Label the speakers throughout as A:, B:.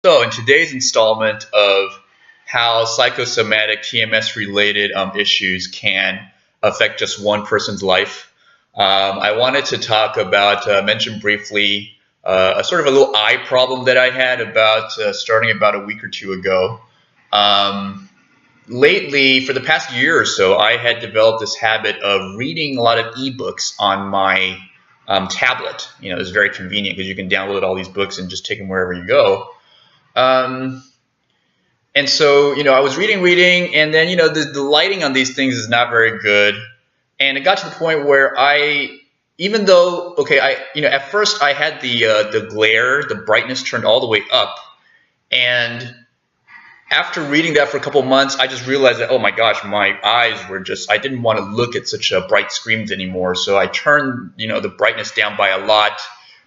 A: So in today's installment of how psychosomatic TMS related issues can affect just one person's life, I wanted to talk about, mention briefly, a sort of a little eye problem that I had about starting about a week or two ago. Lately, for the past year or so, I had developed this habit of reading a lot of ebooks on my tablet. You know, it's very convenient because you can download all these books and just take them wherever you go. And so, I was reading, and then, the lighting on these things is not very good. And it got to the point where even though, at first I had the glare, the brightness turned all the way up. And after reading that for a couple months, I just realized that, oh my gosh, my eyes were I didn't want to look at such bright screens anymore. So I turned, the brightness down by a lot.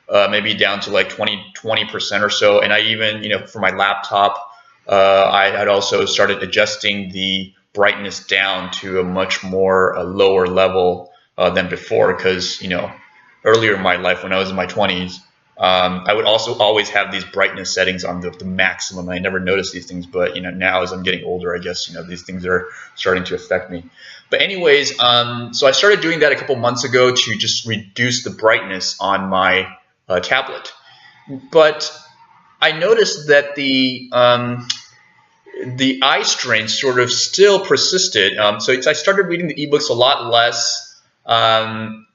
A: Maybe down to like 20% or so. And I even, for my laptop, I had also started adjusting the brightness down to a much more lower level than before. Because, earlier in my life when I was in my 20s, I would also always have these brightness settings on the maximum. I never noticed these things, but, now as I'm getting older, I guess, these things are starting to affect me. But anyways, so I started doing that a couple months ago to just reduce the brightness on my tablet. But I noticed that the eye strain sort of still persisted. So I started reading the ebooks a lot less, and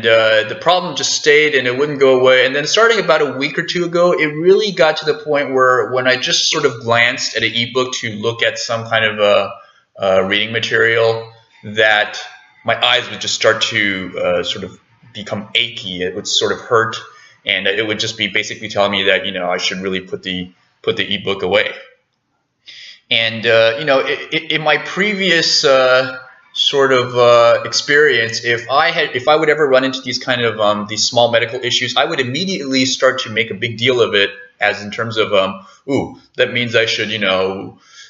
A: the problem just stayed and it wouldn't go away. And then starting about a week or two ago, it really got to the point where when I just sort of glanced at an ebook to look at some kind of a reading material, that my eyes would just start to sort of become achy. It would sort of hurt. And it would just be basically telling me that, I should really put the ebook away. And, in my previous sort of experience, if I would ever run into these kind of these small medical issues, I would immediately start to make a big deal of it, as in terms of, that means I should,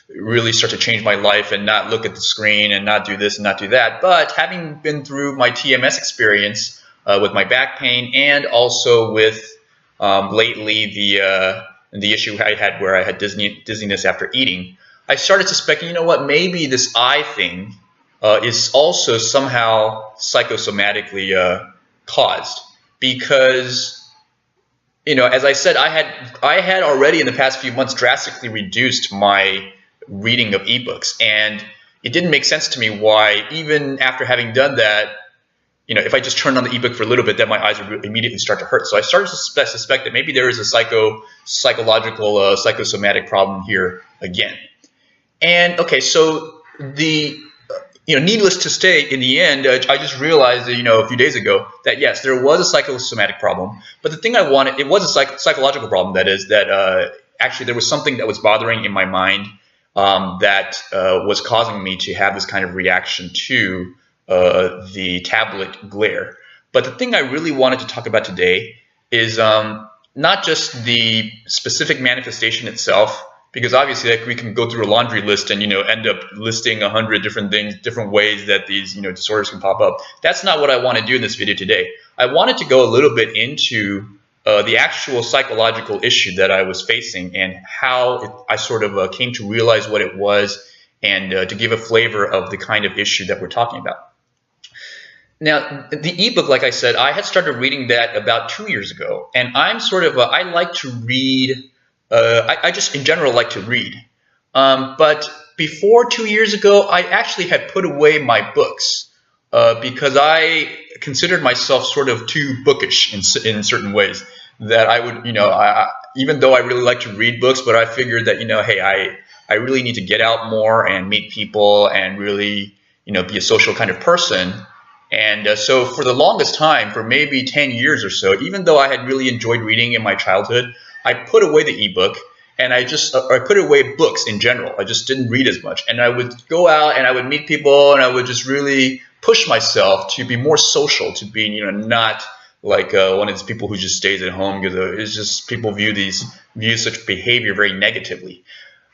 A: really start to change my life and not look at the screen and not do this and not do that. But having been through my TMS experience, with my back pain, and also with lately the issue I had where I had dizziness after eating, I started suspecting, maybe this eye thing is also somehow psychosomatically caused, because as I said, I had already in the past few months drastically reduced my reading of ebooks, and it didn't make sense to me why, even after having done that, if I just turned on the ebook for a little bit, then my eyes would immediately start to hurt. So I started to suspect that maybe there is a psychological, psychosomatic problem here again. And okay, so needless to say, in the end, I just realized that, a few days ago, that yes, there was a psychosomatic problem. But the thing I wanted, it was a psychological problem. That is that actually there was something that was bothering in my mind that was causing me to have this kind of reaction to the tablet glare. But the thing I really wanted to talk about today is not just the specific manifestation itself, because obviously we can go through a laundry list and end up listing 100 different things, different ways that these disorders can pop up. That's not what I want to do in this video today. I wanted to go a little bit into the actual psychological issue that I was facing, and how I sort of came to realize what it was, and to give a flavor of the kind of issue that we're talking about. Now, the ebook, like I said, I had started reading that about 2 years ago, and I'm sort of I like to read. I just in general like to read, but before 2 years ago, I actually had put away my books because I considered myself sort of too bookish in certain ways. That I would, even though I really like to read books, but I figured that hey, I really need to get out more and meet people and really be a social kind of person. And so for the longest time, for maybe 10 years or so, even though I had really enjoyed reading in my childhood, I put away the ebook, and I put away books in general. I just didn't read as much. And I would go out and I would meet people, and I would just really push myself to be more social, to be, not like one of these people who just stays at home, because it's just people view such behavior very negatively.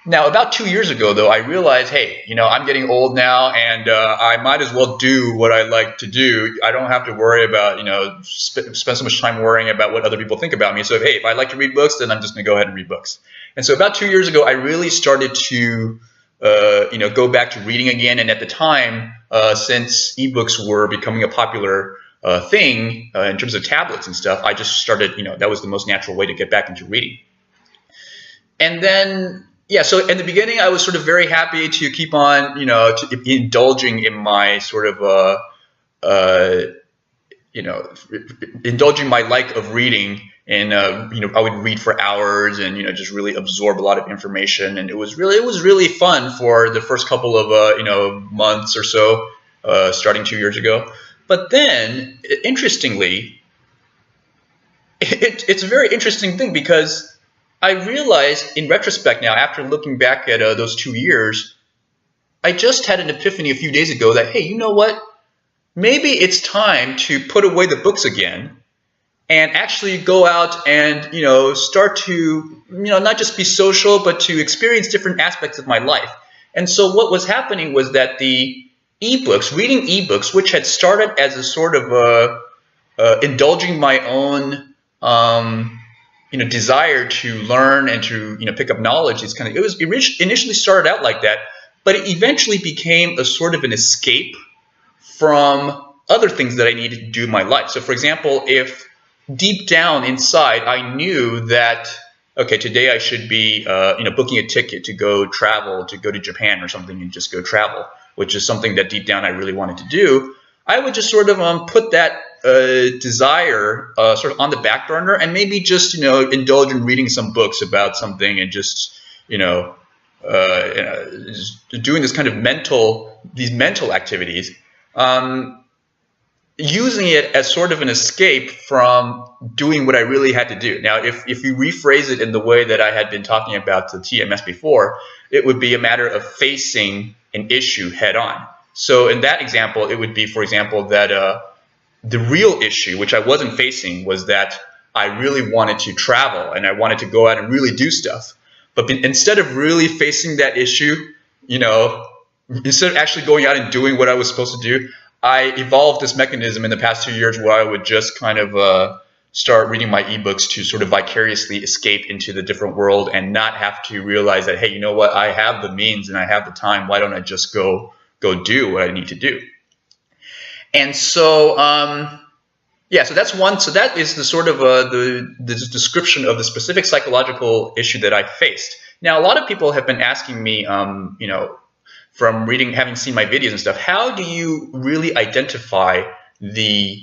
A: Now, about 2 years ago, though, I realized, hey, I'm getting old now, and I might as well do what I like to do. I don't have to worry about, spend so much time worrying about what other people think about me. So, hey, if I like to read books, then I'm just going to go ahead and read books. And so about 2 years ago, I really started to go back to reading again. And at the time, since ebooks were becoming a popular thing in terms of tablets and stuff, I just started, that was the most natural way to get back into reading. And then, yeah, so in the beginning, I was sort of very happy to keep on, to indulging in my sort of, indulging my like of reading. And I would read for hours and just really absorb a lot of information, and it was really fun for the first couple of months or so, starting 2 years ago. But then, interestingly, it's a very interesting thing, because I realized in retrospect now, after looking back at those 2 years, I just had an epiphany a few days ago that, hey, you know what? Maybe it's time to put away the books again and actually go out and, start to, not just be social, but to experience different aspects of my life. And so what was happening was that the ebooks, reading ebooks, which had started as a sort of indulging my own, desire to learn and to, pick up knowledge, it initially started out like that, but it eventually became a sort of an escape from other things that I needed to do in my life. So for example, if deep down inside I knew that, okay, today I should be booking a ticket to go travel, to go to Japan or something, and just go travel, which is something that deep down I really wanted to do, I would just sort of put that desire sort of on the back burner, and maybe just indulge in reading some books about something, and just just doing this kind of these mental activities, using it as sort of an escape from doing what I really had to do. Now, if you rephrase it in the way that I had been talking about the TMS before, it would be a matter of facing an issue head on. So in that example, it would be, for example, that the real issue, which I wasn't facing, was that I really wanted to travel and I wanted to go out and really do stuff. But instead of really facing that issue, instead of actually going out and doing what I was supposed to do, I evolved this mechanism in the past 2 years where I would just kind of start reading my ebooks to sort of vicariously escape into the different world and not have to realize that, hey, you know what, I have the means and I have the time. Why don't I just go do what I need to do? And so, yeah, so that's one. So that is the sort of the description of the specific psychological issue that I faced. Now, a lot of people have been asking me, from reading, having seen my videos and stuff, how do you really identify the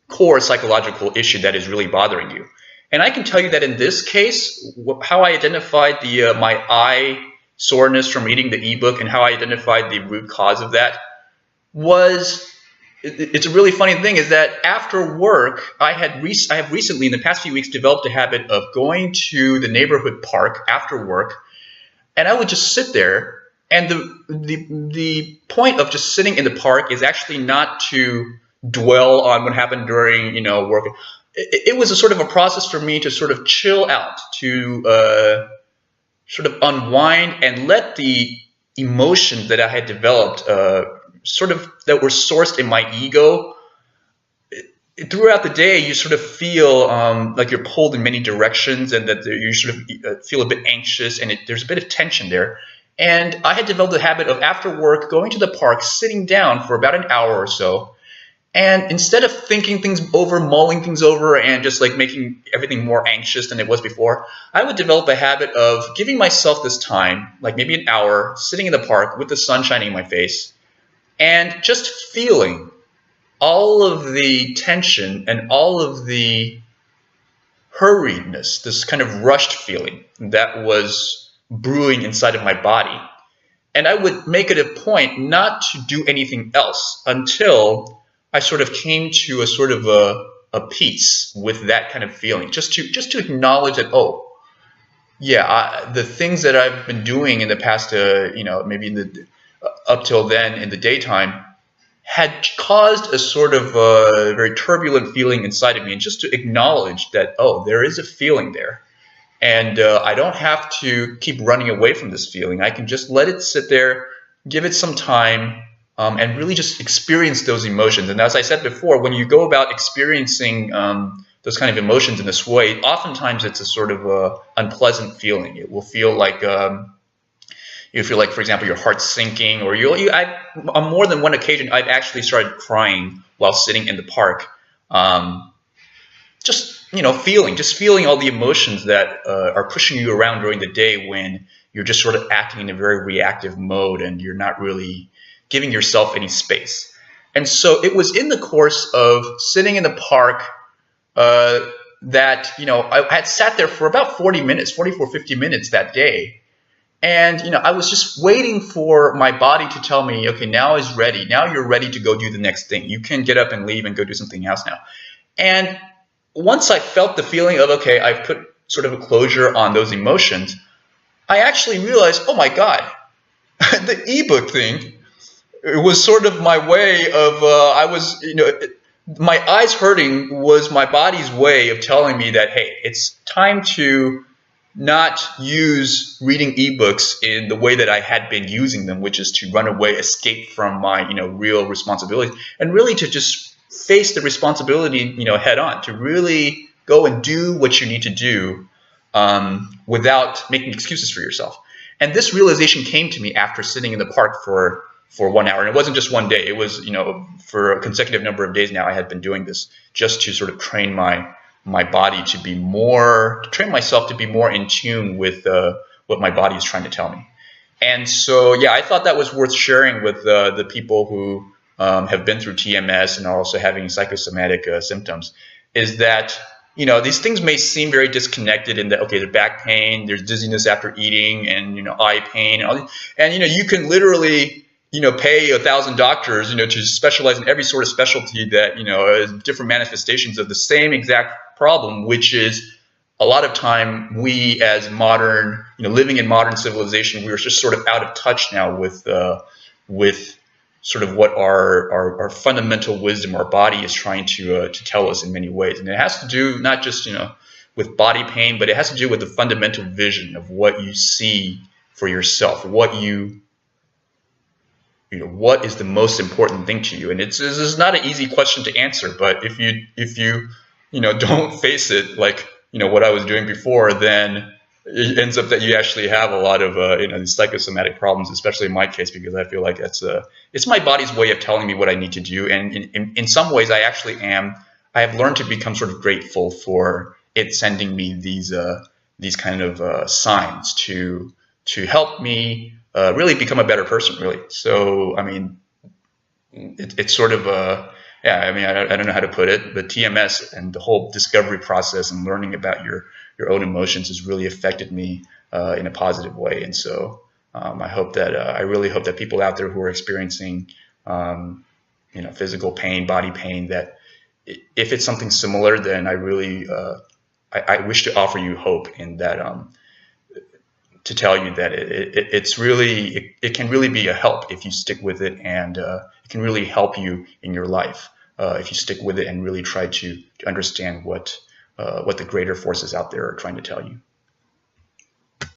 A: core psychological issue that is really bothering you? And I can tell you that in this case, how I identified my eye soreness from reading the ebook and how I identified the root cause of that was, it's a really funny thing, is that after work, I have recently, in the past few weeks, developed a habit of going to the neighborhood park after work, and I would just sit there. And the point of just sitting in the park is actually not to dwell on what happened during work. It was a sort of a process for me to sort of chill out, to sort of unwind and let the emotions that I had developed, that were sourced in my ego. Throughout the day, you sort of feel like you're pulled in many directions, and that you sort of feel a bit anxious, and there's a bit of tension there. And I had developed the habit of, after work, going to the park, sitting down for about an hour or so, and instead of thinking things over, mulling things over, and just like making everything more anxious than it was before, I would develop a habit of giving myself this time, like maybe an hour, sitting in the park with the sun shining in my face, and just feeling all of the tension and all of the hurriedness, this kind of rushed feeling that was brewing inside of my body. And I would make it a point not to do anything else until I sort of came to a sort of a peace with that kind of feeling, just to acknowledge that, oh, yeah, the things that I've been doing in the past, maybe up till then in the daytime, had caused a sort of very turbulent feeling inside of me, and just to acknowledge that, oh, there is a feeling there. And I don't have to keep running away from this feeling. I can just let it sit there, give it some time, and really just experience those emotions. And as I said before, when you go about experiencing those kind of emotions in this way, oftentimes it's a sort of unpleasant feeling. It will feel like you feel like, for example, your heart's sinking, or on more than one occasion, I've actually started crying while sitting in the park. Just feeling all the emotions that are pushing you around during the day when you're just sort of acting in a very reactive mode and you're not really giving yourself any space. And so it was in the course of sitting in the park that, I had sat there for about 40 minutes, 50 minutes that day. And, I was just waiting for my body to tell me, okay, now is ready. Now you're ready to go do the next thing. You can get up and leave and go do something else now. And once I felt the feeling of, okay, I've put sort of a closure on those emotions, I actually realized, oh my God, the ebook thing, it was sort of my way of, my eyes hurting was my body's way of telling me that, hey, it's time to not use reading ebooks in the way that I had been using them, which is to run away, escape from my, real responsibilities, and really to just face the responsibility, head on, to really go and do what you need to do without making excuses for yourself. And this realization came to me after sitting in the park for 1 hour. And it wasn't just one day. It was, for a consecutive number of days now, I had been doing this just to sort of train my body to be more, to train myself to be more in tune with what my body is trying to tell me. And so, yeah, I thought that was worth sharing with the people who have been through TMS and are also having psychosomatic symptoms, is that, these things may seem very disconnected in that, okay, there's back pain, there's dizziness after eating, and, eye pain, and all these, and, you can literally, pay 1,000 doctors, to specialize in every sort of specialty that, different manifestations of the same exact problem, which is a lot of time we as modern, living in modern civilization, we are just sort of out of touch now with sort of what our fundamental wisdom, our body is trying to tell us in many ways. And it has to do not just, with body pain, but it has to do with the fundamental vision of what you see for yourself, what is the most important thing to you. And this is not an easy question to answer, but if you don't face it like, what I was doing before, then it ends up that you actually have a lot of these psychosomatic problems, especially in my case, because I feel like it's my body's way of telling me what I need to do. And in some ways, I have learned to become sort of grateful for it sending me these kind of signs to help me really become a better person, really. So, I mean, it's sort of I don't know how to put it, but TMS and the whole discovery process and learning about your own emotions has really affected me in a positive way. And so I really hope that people out there who are experiencing physical pain, body pain, that if it's something similar, then I really I wish to offer you hope in that, to tell you that it can really be a help if you stick with it, and it can really help you in your life if you stick with it and really try to understand what the greater forces out there are trying to tell you.